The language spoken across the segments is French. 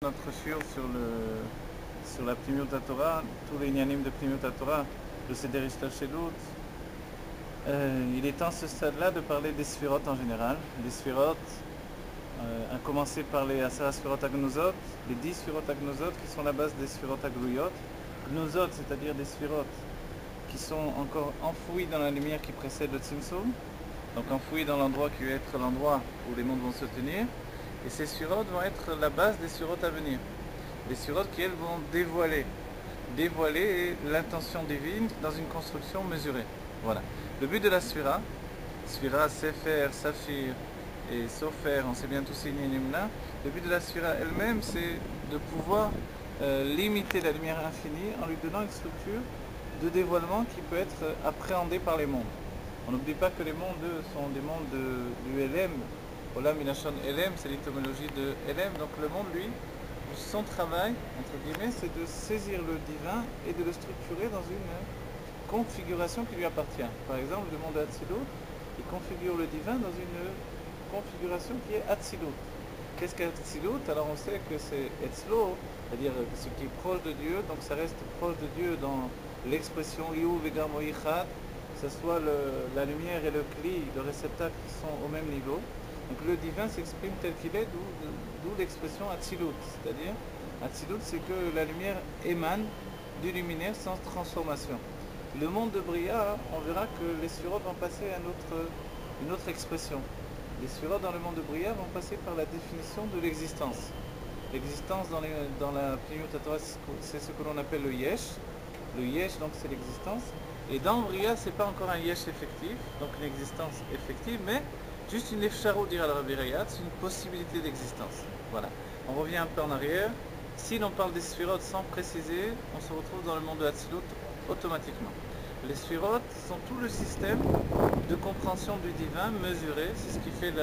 Notre shiur sur la Pnimiut Torah, tous les inyanim de Pnimiut Torah, le Seder Ishtalshelut. Il est temps à ce stade-là de parler des Sphirot en général. Les Sphirot, à commencer par les Asara Sphirot Agnozot, les 10 Sphirot Agnozot qui sont la base des Sphirot Agluyot. Gnozot, c'est-à-dire des Sphirot qui sont encore enfouis dans la lumière qui précède le Tzimtzum, donc enfouis dans l'endroit qui va être l'endroit où les mondes vont se tenir. Et ces surotes vont être la base des surotes à venir. Les surotes qui, elles, vont dévoiler l'intention divine dans une construction mesurée. Voilà. Le but de la sphira, Sefer, Saphir et Sofer, on sait bien tous ces ninim-là, le but de la sphira elle-même, c'est de pouvoir limiter la lumière infinie en lui donnant une structure de dévoilement qui peut être appréhendée par les mondes. On n'oublie pas que les mondes sont des mondes du LM. Olam Ilachon Elem, c'est l'étymologie de Elem. Donc le monde, lui, son travail, entre guillemets, c'est de saisir le divin et de le structurer dans une configuration qui lui appartient. Par exemple, le monde de Hatzilut, il configure le divin dans une configuration qui est Hatzilut. Qu'est-ce qu'est Hatzilut? Alors on sait que c'est Etzlo, c'est-à-dire ce qui est proche de Dieu, donc ça reste proche de Dieu dans l'expression Iou Vegar Moïchat, que ce soit la lumière et le cli, le réceptacle qui sont au même niveau. Donc le divin s'exprime tel qu'il est, d'où l'expression Hatzilut. C'est-à-dire, Hatzilut, c'est que la lumière émane du luminaire sans transformation. Le monde de Bria, on verra que les surotes vont passer à une autre expression. Les surotes dans le monde de Bria vont passer par la définition de l'existence. L'existence dans la Pnimiut Torah, c'est ce que l'on appelle le Yesh. Le Yesh, donc, c'est l'existence. Et dans Bria, ce n'est pas encore un Yesh effectif, donc une existence effective, mais juste une efcharo, dire à la Rabbi Rayat, c'est une possibilité d'existence. Voilà. On revient un peu en arrière. Si l'on parle des sphirotes sans préciser, on se retrouve dans le monde de Hatzilut automatiquement. Les sphirotes sont tout le système de compréhension du divin mesuré. C'est ce qui fait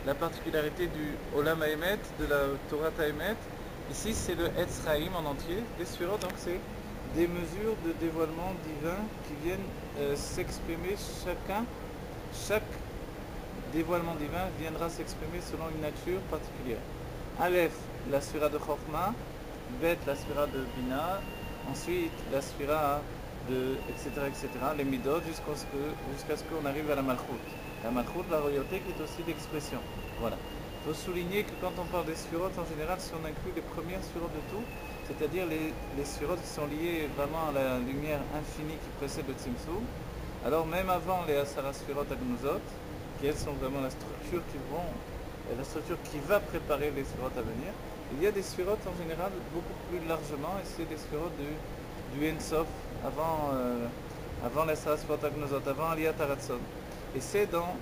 la particularité du Olam Haemet, de la Torah Haemet. Ici, c'est le Etz Chaim en entier. Les sphirotes, donc, c'est des mesures de dévoilement divin qui viennent s'exprimer chaque dévoilement divin viendra s'exprimer selon une nature particulière. Aleph, la sphira de Chokhmah, Bet, la sphira de Bina, ensuite la sphira de etc., les Midot, jusqu'à ce qu'on arrive à la Malchut. La Malchut, la royauté, qui est aussi l'expression. Voilà. Il faut souligner que quand on parle des sphirotes, en général, si on inclut les premières sphirotes de tout, c'est-à-dire les sphirotes qui sont liées vraiment à la lumière infinie qui précède le Tzimtzum, alors même avant les Asara Sphirot Agnozot, qui elles sont vraiment la structure qui va préparer les sphirotes à venir. Il y a des sphirotes en général beaucoup plus largement, et c'est des sphirotes du Ensof, avant les Sphirot Agnozot, avant Aliyat Haratzon. Et c'est dans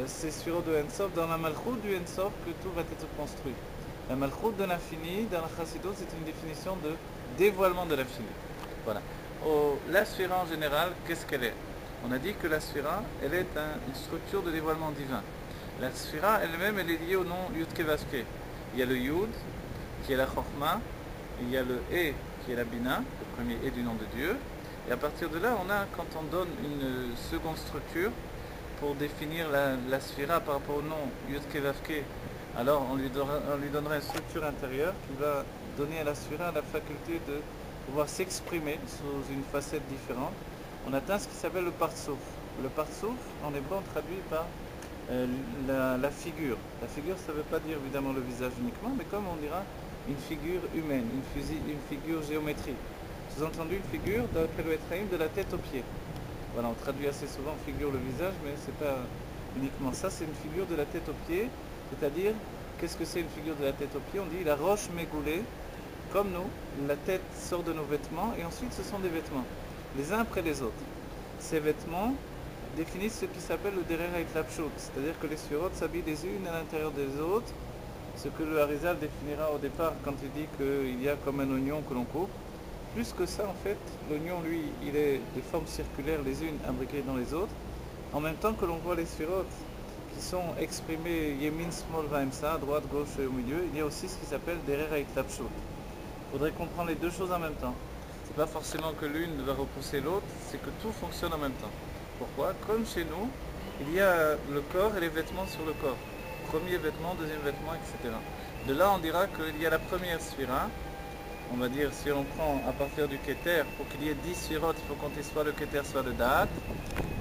ces sphirotes de Ensof, dans la Malchut du Ensof, que tout va être construit. La Malchut de l'infini, dans la Chassidut, c'est une définition de dévoilement de l'infini. Voilà. La sphira en général, qu'est-ce qu'elle est? On a dit que la sphira, elle est une structure de dévoilement divin. La sphira elle-même, elle est liée au nom Yud Kevavke. Il y a le Yud, qui est la Chokhmah, il y a le E, qui est la Bina, le premier E du nom de Dieu. Et à partir de là, quand on donne une seconde structure pour définir la sphira par rapport au nom Yud Kevavke, alors on lui donnera une structure intérieure qui va donner à la sphira la faculté de pouvoir s'exprimer sous une facette différente. On atteint ce qui s'appelle le Partsouf. Le Partsouf, en hébreu, on traduit par la figure. La figure, ça ne veut pas dire évidemment le visage uniquement, mais comme on dira une figure humaine, une figure géométrique. Sous-entendu, une figure d'après le Ephraïm de la tête aux pieds. Voilà, on traduit assez souvent figure le visage, mais ce n'est pas uniquement ça, c'est une figure de la tête aux pieds, c'est-à-dire, qu'est-ce que c'est une figure de la tête aux pieds? On dit la roche mégoulée, comme nous, la tête sort de nos vêtements, et ensuite ce sont des vêtements, les uns après les autres. Ces vêtements définissent ce qui s'appelle le derer haitlapshut, c'est-à-dire que les sphirotes s'habillent les unes à l'intérieur des autres, ce que le Harizal définira au départ quand il dit qu'il y a comme un oignon que l'on coupe. Plus que ça, en fait, l'oignon, lui, il est des formes circulaires les unes imbriquées dans les autres, en même temps que l'on voit les sphirotes qui sont exprimées yemin, small, vaimsa, droite, gauche et au milieu, il y a aussi ce qui s'appelle derer haitlapshut. Il faudrait comprendre les deux choses en même temps. C'est pas forcément que l'une va repousser l'autre, c'est que tout fonctionne en même temps. Pourquoi? Comme chez nous, il y a le corps et les vêtements sur le corps. Premier vêtement, deuxième vêtement, etc. De là, on dira qu'il y a la première sphira. On va dire, si on prend à partir du Keter, pour qu'il y ait 10 sphirotes, il faut compter soit le Keter, soit le Da'at.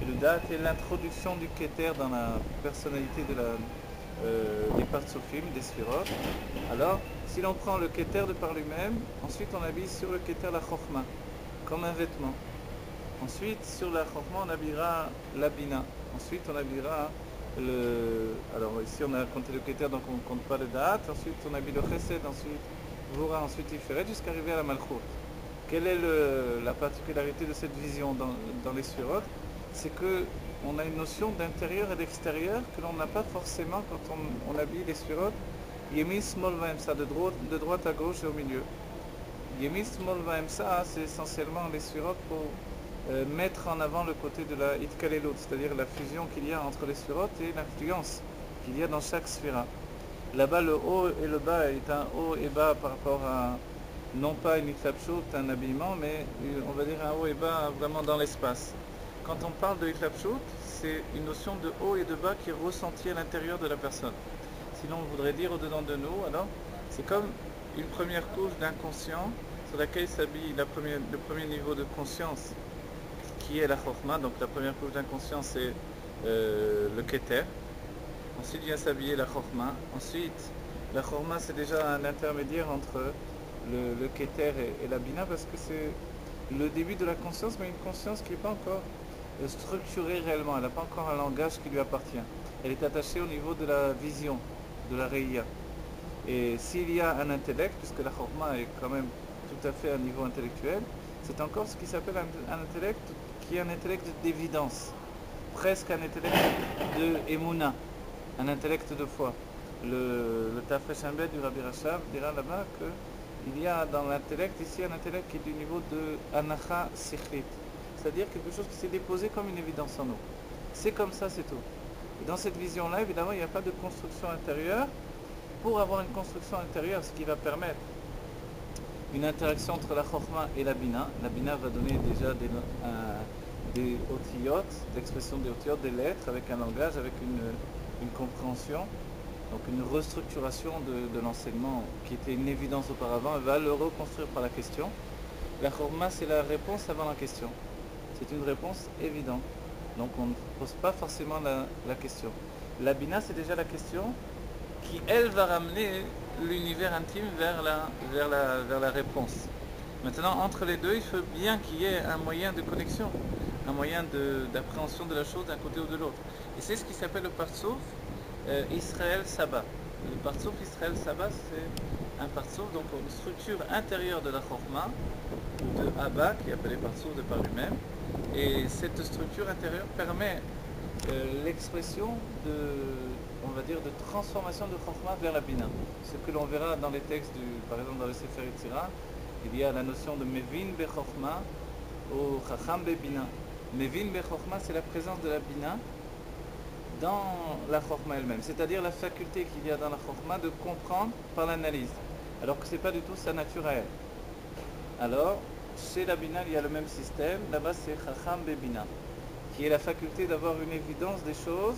Et le Da'at est l'introduction du Keter dans la personnalité des Partsofim, des sphirotes. Alors, si l'on prend le Keter de par lui-même, ensuite on habille sur le Keter la Chokhmah, comme un vêtement. Ensuite, sur la Chokhmah, on habillera la Bina. Ensuite, on habillera alors ici, on a compté le Keter, donc on ne compte pas le Da'at. Ensuite, on habille le Chesed, ensuite Vora, ensuite Tiferet, jusqu'à arriver à la Malchut. Quelle est la particularité de cette vision dans les sphirotes? C'est qu'on a une notion d'intérieur et d'extérieur que l'on n'a pas forcément quand on habille les sphirotes. Yemin, Smol, Vaemsa, de droite à gauche et au milieu. Yemin, Smol, Vaemsa, c'est essentiellement les sphirotes pour mettre en avant le côté de la Itkalelut, c'est-à-dire la fusion qu'il y a entre les sphirotes et l'influence qu'il y a dans chaque sphira. Là-bas, le haut et le bas est un haut et bas par rapport à, non pas une itlapshut, un habillement, mais on va dire un haut et bas vraiment dans l'espace. Quand on parle de itlapshut, c'est une notion de haut et de bas qui est ressentie à l'intérieur de la personne. Sinon, on voudrait dire au-dedans de nous, alors, c'est comme une première couche d'inconscient sur laquelle s'habille le premier niveau de conscience, qui est la Chokhmah. Donc la première couche d'inconscience, c'est le Keter. Ensuite vient s'habiller la Chokhmah. Ensuite, la Chokhmah, c'est déjà un intermédiaire entre le Keter et la Bina, parce que c'est le début de la conscience, mais une conscience qui n'est pas encore structurée réellement. Elle n'a pas encore un langage qui lui appartient. Elle est attachée au niveau de la vision, de la Reïa. Et s'il y a un intellect, puisque la Chokhmah est quand même tout à fait à un niveau intellectuel, c'est encore ce qui s'appelle un intellect qui est un intellect d'évidence, presque un intellect de Emouna, un intellect de foi. Le Tafresh Embed du Rabbi Rachab dira là-bas qu'il y a dans l'intellect ici un intellect qui est du niveau de Anacha Sikhlit, c'est-à-dire quelque chose qui s'est déposé comme une évidence en nous. C'est comme ça, c'est tout. Et dans cette vision-là, évidemment, il n'y a pas de construction intérieure. Pour avoir une construction intérieure, ce qui va permettre une interaction entre la Chokhmah et la Bina va donner déjà des otiyot, l'expression des otiyot, des lettres, avec un langage, avec une compréhension, donc une restructuration de l'enseignement qui était une évidence auparavant, elle va le reconstruire par la question. La Chokhmah, c'est la réponse avant la question. C'est une réponse évidente. Donc on ne pose pas forcément la question. La Bina, c'est déjà la question qui, elle, va ramener l'univers intime vers la réponse. Maintenant, entre les deux, il faut bien qu'il y ait un moyen de connexion, un moyen d'appréhension de la chose d'un côté ou de l'autre. Et c'est ce qui s'appelle le Partsouf Israël Saba. Le Partsouf Israël Saba, c'est un Partsouf, donc une structure intérieure de la Chokhmah, ou de Abba, qui est appelé Partsouf de par lui-même. Et cette structure intérieure permet l'expression on va dire, de transformation de Chokhmah vers la Bina. Ce que l'on verra dans les textes, par exemple dans le Sefer Yetzirah, il y a la notion de Mevin be Chokhmah ou Chacham be Bina. Mevin be Chokhmah, c'est la présence de la Bina dans la Chokhmah elle-même, c'est-à-dire la faculté qu'il y a dans la Chokhmah de comprendre par l'analyse, alors que ce n'est pas du tout sa nature à elle. Alors, chez la Bina, il y a le même système, là-bas c'est Chacham be Bina, qui est la faculté d'avoir une évidence des choses,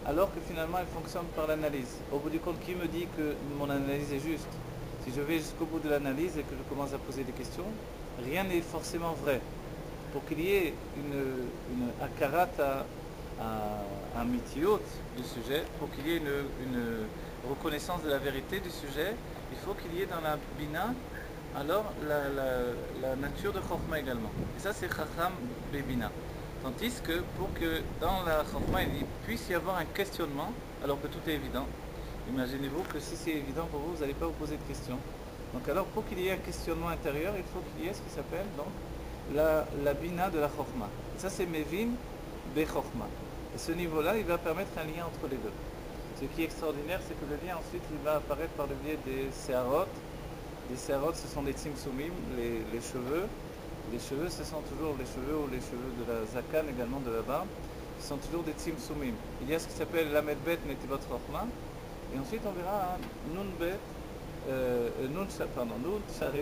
alors que finalement elle fonctionne par l'analyse. Au bout du compte, qui me dit que mon analyse est juste? Si je vais jusqu'au bout de l'analyse et que je commence à poser des questions, rien n'est forcément vrai. Pour qu'il y ait une akarat à mitiot du sujet, pour qu'il y ait une reconnaissance de la vérité du sujet, il faut qu'il y ait dans la Bina alors la nature de Chokhmah également. Et ça c'est Chacham Bebina. Tandis que pour que dans la Chokhmah il puisse y avoir un questionnement, alors que tout est évident, imaginez-vous que si c'est évident pour vous, vous n'allez pas vous poser de questions. Donc alors pour qu'il y ait un questionnement intérieur, il faut qu'il y ait ce qui s'appelle donc la Bina de la Chokhmah. Et ça c'est Mevin Be Chokhmah. Et ce niveau-là, il va permettre un lien entre les deux. Ce qui est extraordinaire, c'est que le lien ensuite il va apparaître par le biais des Seharot. Les Seharot, ce sont des Tzimtzumim, les cheveux. Les cheveux, ce sont toujours les cheveux ou les cheveux de la Zakan, également de la barbe. Ce sont toujours des Tzimtzumim. Il y a ce qui s'appelle Lamed Bet Netivot Chokhmah. Et ensuite, on verra Nun Bet, Nun Share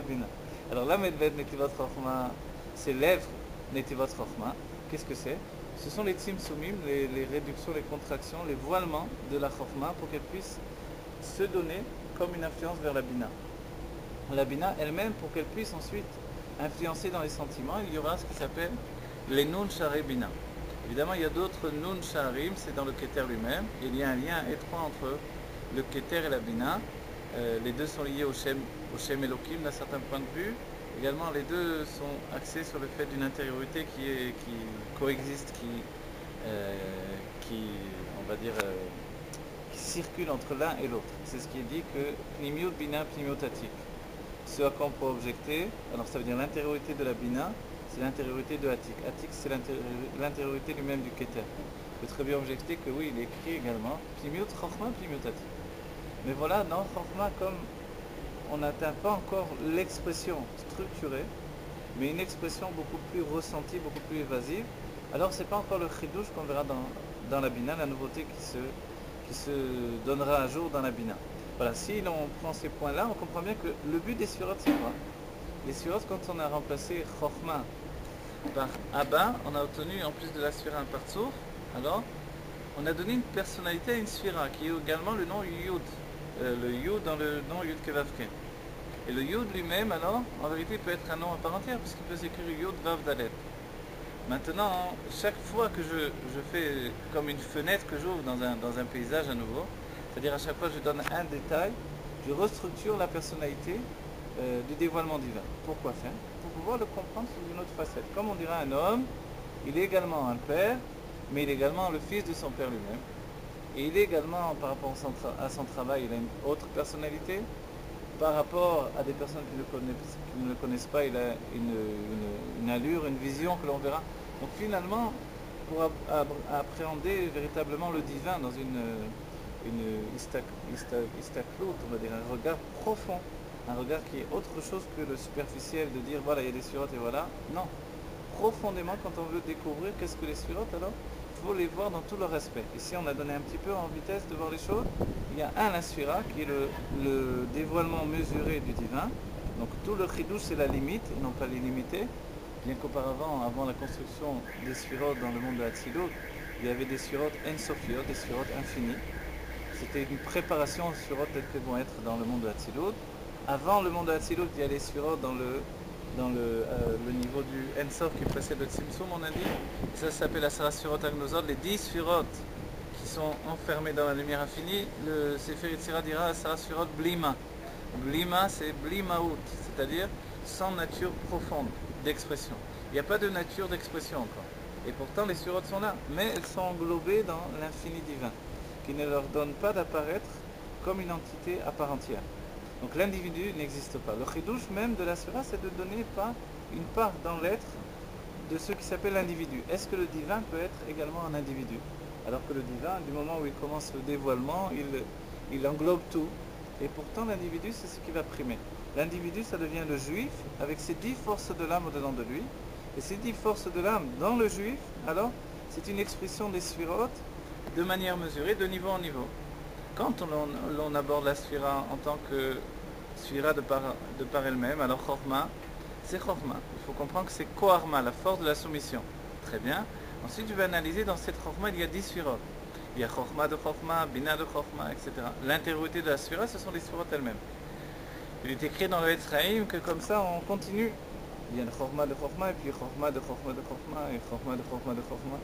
Bina. Alors, Lamed Bet Netivot Chokhmah, c'est lèvres Netivot Chokhmah. Qu'est-ce que c'est? Ce sont les Tzimtzumim, les réductions, les contractions, les voilements de la Chokhmah pour qu'elle puisse se donner comme une influence vers la Bina. La Bina elle-même, pour qu'elle puisse ensuite influencer dans les sentiments, il y aura ce qui s'appelle les Nun Shari Bina. Évidemment, il y a d'autres Nun Sharim, c'est dans le Keter lui-même. Il y a un lien étroit entre le Keter et la Bina. Les deux sont liés au Shem Elohim d'un certain point de vue. Également, les deux sont axés sur le fait d'une intériorité qui coexiste, on va dire, qui circule entre l'un et l'autre. C'est ce qui est dit que Pnimiut Bina Pnimiut Atik. Ce à quoi on peut objecter, alors ça veut dire l'intériorité de la Bina, c'est l'intériorité de Atik. Atik, c'est l'intériorité lui-même du Keter. On peut très bien objecter que oui, il est écrit également Pnimiut Chochma Pnimiut Atik. Mais voilà, dans Chochma, comme on n'atteint pas encore l'expression structurée, mais une expression beaucoup plus ressentie, beaucoup plus évasive, alors c'est pas encore le chidouche qu'on verra dans la Bina, la nouveauté qui se donnera un jour dans la Bina. Voilà, si l'on prend ces points-là, on comprend bien que le but des Sfirot, c'est quoi? Les Sfirot, quand on a remplacé Chochma par Abba, on a obtenu en plus de la Sphira un Partsouf, alors on a donné une personnalité à une Sphira, qui est également le nom Yud. Le Yud dans le nom Yud Kevavke. Et le Yud lui-même, alors, en vérité, peut être un nom à part entière, puisqu'il peut s'écrire Yud Vav Dalet. Maintenant, chaque fois que je fais comme une fenêtre que j'ouvre dans un paysage à nouveau, c'est-à-dire à chaque fois que je donne un détail, je restructure la personnalité du dévoilement divin. Pourquoi faire? Pour pouvoir le comprendre sous une autre facette. Comme on dirait un homme, il est également un père, mais il est également le fils de son père lui-même. Et il est également, par rapport à son travail, il a une autre personnalité. Par rapport à des personnes qui ne le connaissent pas, il a une allure, une vision que l'on verra. Donc finalement, pour appréhender véritablement le divin dans une istaklout, on va dire un regard profond, un regard qui est autre chose que le superficiel de dire voilà il y a des sfirotes et voilà. Non, profondément quand on veut découvrir qu'est-ce que les sfirotes, alors il faut les voir dans tout leur aspect. Ici on a donné un petit peu en vitesse de voir les choses. Il y a la sphira qui est le dévoilement mesuré du divin. Donc tout le chidouche c'est la limite et non pas l'illimité. Bien qu'auparavant, avant la construction des sphirotes dans le monde de Hatzilut, il y avait des sphirotes en-sofiot, des sphirotes infinies. C'était une préparation aux sphirotes telles qu'elles vont être dans le monde de Hatzilut. Avant le monde de Hatzilut, il y a les sphirotes dans le niveau du En-Sof qui précède le Tzimtzum, on a dit. Et ça s'appelle la Sarah Sphirot Agnosot, les 10 sphirotes qui sont enfermés dans la lumière infinie. Le Sefer Yetzirah dira Sarah Sphirot Blima. Blima, c'est Blimaout, c'est-à-dire sans nature profonde d'expression. Il n'y a pas de nature d'expression encore. Et pourtant, les sphirotes sont là, mais elles sont englobées dans l'infini divin, qui ne leur donne pas d'apparaître comme une entité à part entière. Donc l'individu n'existe pas. Le chidouche même de la sphira, c'est de donner une part dans l'être de ce qui s'appelle l'individu. Est-ce que le divin peut être également un individu? Alors que le divin, du moment où il commence le dévoilement, il englobe tout. Et pourtant, l'individu, c'est ce qui va primer. L'individu, ça devient le juif, avec ses 10 forces de l'âme au-dedans de lui. Et ces 10 forces de l'âme dans le juif, alors, c'est une expression des sphirotes de manière mesurée, de niveau en niveau. Quand l'on aborde la sphira en tant que sphira de par elle-même, alors Chorma, c'est Chorma. Il faut comprendre que c'est Koharma, la force de la soumission. Très bien. Ensuite, je vais analyser dans cette Chorma, il y a 10 sphirotes. Il y a Chorma de Chorma, Bina de Chorma, etc. L'intériorité de la sphira, ce sont les sphirotes elles-mêmes. Il est écrit dans le Etzraïm que comme ça, on continue. Il y a le Chorma de Chorma, et puis Chorma de Chorma de Chorma, et Chorma de Chorma de Chorma.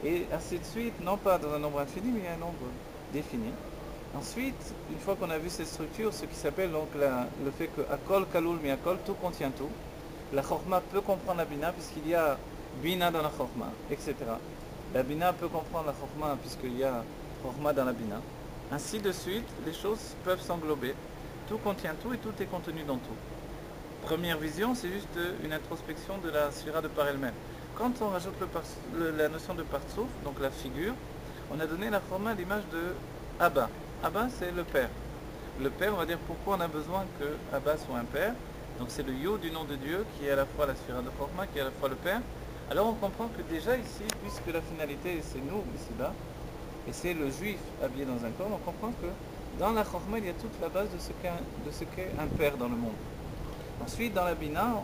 Et ainsi de suite, non pas dans un nombre infini, mais il y a un nombre défini. Ensuite, une fois qu'on a vu cette structure, ce qui s'appelle donc le fait que Akol, Kalul, mi Akol, tout contient tout. La Chorma peut comprendre la Bina, puisqu'il y a Bina dans la Chorma, etc. La Bina peut comprendre la Chorma, puisqu'il y a Chorma dans la Bina. Ainsi de suite, les choses peuvent s'englober. Tout contient tout et tout est contenu dans tout. Première vision, c'est juste une introspection de la sphira de par elle-même. Quand on rajoute la notion de partsouf, donc la figure, on a donné la Chorma à l'image de Abba. Abba, c'est le père. Le père, on va dire pourquoi on a besoin que Abba soit un père. Donc c'est le yo du nom de Dieu qui est à la fois la sphira de Chorma, qui est à la fois le père. Alors on comprend que déjà ici, puisque la finalité c'est nous ici-bas, et c'est le juif habillé dans un corps, on comprend que dans la Chorma, il y a toute la base de ce qu'est un père dans le monde. Ensuite, dans la Bina,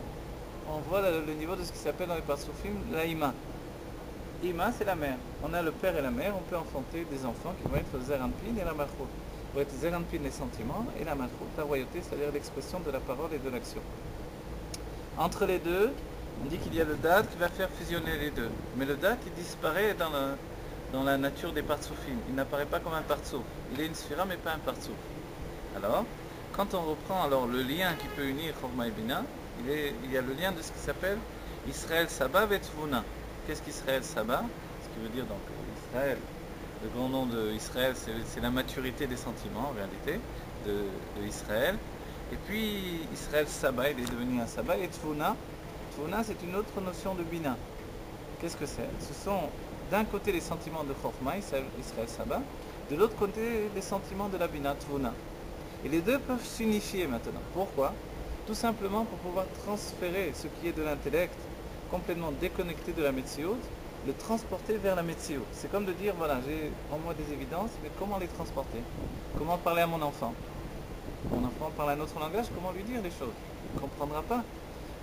on voit le niveau de ce qui s'appelle dans les Parsoufim la Ima. Ima, c'est la mère. On a le père et la mère, on peut enfanter des enfants qui vont être le Zeranpin et la Malchut. pour être Zeranpin, les sentiments, et la Malchut, la royauté, c'est-à-dire l'expression de la parole et de l'action. Entre les deux, on dit qu'il y a le dad qui va faire fusionner les deux. Mais le dad, il disparaît dans la nature des partsoufim. Il n'apparaît pas comme un partsouf. Il est une sphira, mais pas un partsouf. Alors, quand on reprend alors le lien qui peut unir Chorma et Bina, il y a le lien de ce qui s'appelle Israël Saba et Tvuna. Qu'est-ce qu'Israël Saba? Ce qui veut dire donc Israël, le grand nom d'Israël, c'est la maturité des sentiments en réalité de Israël. Et puis Israël Saba, il est devenu un Saba. Et Tvuna, Tvuna c'est une autre notion de Bina. Qu'est-ce que c'est? Ce sont d'un côté les sentiments de Chorma, Israël Saba, de l'autre côté les sentiments de la Bina, Tvuna. Et les deux peuvent s'unifier maintenant. Pourquoi? Tout simplement pour pouvoir transférer ce qui est de l'intellect, complètement déconnecté de la Metsiout, le transporter vers la Metsiout. C'est comme de dire, voilà, j'ai en moi des évidences, mais comment les transporter? Comment parler à mon enfant? Mon enfant parle un autre langage, comment lui dire les choses? Il ne comprendra pas.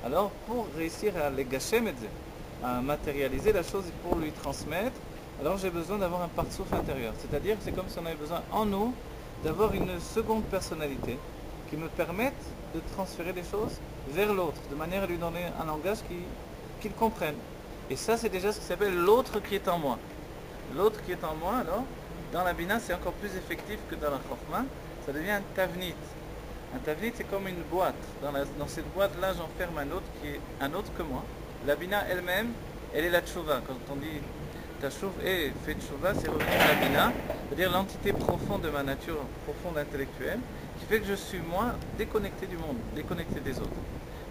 Alors, pour réussir à les gâcher, à matérialiser la chose et pour lui transmettre, alors j'ai besoin d'avoir un partsouf intérieur. C'est-à-dire, c'est comme si on avait besoin en nous d'avoir une seconde personnalité qui me permette de transférer les choses vers l'autre, de manière à lui donner un langage qu'il comprenne. Et ça, c'est déjà ce qui s'appelle l'autre qui est en moi. L'autre qui est en moi, alors, dans la Bina, c'est encore plus effectif que dans la Chorma, ça devient un tavnit. Un tavnit, c'est comme une boîte. Dans cette boîte-là, j'enferme un autre qui est un autre que moi. La Bina elle-même, elle est la tchouva. Quand on dit Tachouv et fait tchouva, c'est revenir à la Bina, c'est-à-dire l'entité profonde de ma nature, profonde intellectuelle, qui fait que je suis moi déconnecté du monde, déconnecté des autres.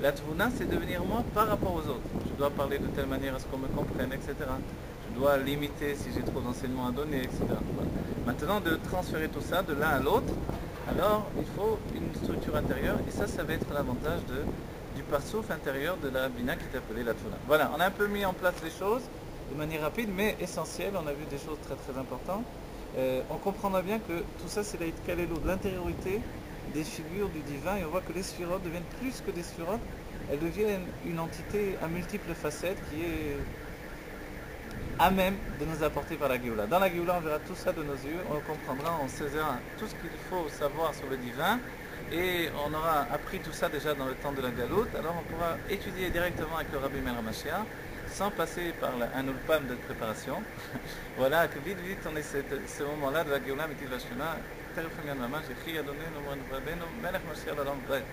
La tvuna, c'est devenir moi par rapport aux autres. Je dois parler de telle manière à ce qu'on me comprenne, etc. Je dois limiter si j'ai trop d'enseignements à donner, etc. Voilà. Maintenant, de transférer tout ça de l'un à l'autre, alors il faut une structure intérieure, et ça va être l'avantage du parsouf intérieur de la bina qui est appelée la tvuna. Voilà, on a un peu mis en place les choses de manière rapide, mais essentielle. On a vu des choses très très importantes. On comprendra bien que tout ça, c'est de l'intériorité des figures du divin, et on voit que les sphirotes deviennent plus que des sphirotes, elles deviennent une entité à multiples facettes qui est à même de nous apporter par la Géoula. Dans la Géoula, on verra tout ça de nos yeux, on comprendra, on saisira tout ce qu'il faut savoir sur le divin, et on aura appris tout ça déjà dans le temps de la Galoute. Alors on pourra étudier directement avec le Rabbi Meir HaMashiach, sans passer par un ulpam de préparation. Voilà, que vite on ait ce moment-là de la Géoula Mitil Vashkena. תכף עניין ממש, יחי אדוננו מורנו ורבנו מלך משיח לעולם ועד.